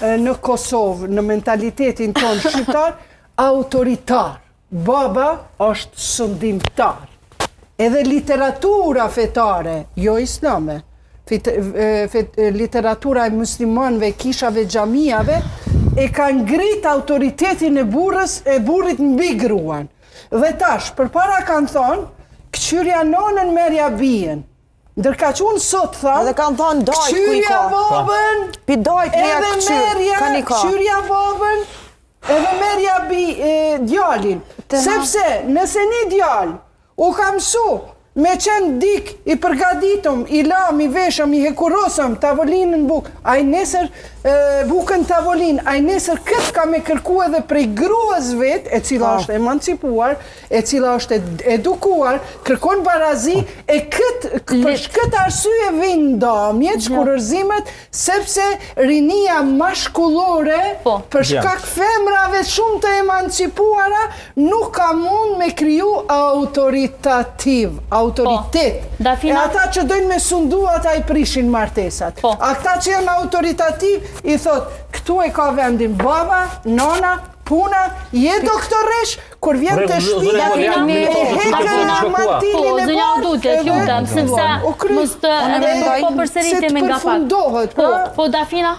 në Kosovë, në mentalitetin tonë shqiptar, autoritar. Baba është sundimtar. Edhe literatura fetare, jo islame, literatura e muslimanëve, kishave, xhamijave, e ka ngrit autoritetin e burrit mbi gruan. Dhe tash, përpara kanë thonë, këqyrja nonën merja bien. Ndërka që unë sot thamë, edhe kanë thonë dajt ku i ka. këqyrja bobën, edhe merja këqyrja bobën, edhe merja djalin. Sepse nëse një djal u ka mësu me qenë dik i përgaditëm, i lam, i veshëm, i hekurosëm, tavolinën bukë, aj nesër bukën tavolin, aj nesër këtë ka me kërku edhe prej gruas vetë, e cila është emancipuar, e cila është edukuar, kërkon barazi, e për këtë arsye vinë ndamjet, shkurërzimet, sepse rinia mashkullore, për shkak femrave shumë të emancipuara, nuk ka mund me kriju autoritet. E ata që dojnë me sundu, ata i prishin martesat. Ata që janë autoritativ, i thot, këtu e ka vendin baba, nona, puna, je doktoresh, kur vjen të shpi, e hekën armatilin e bërë, sepse mos të po përsëritemi nga fakt. Se të përfundohet. Po, Dafina?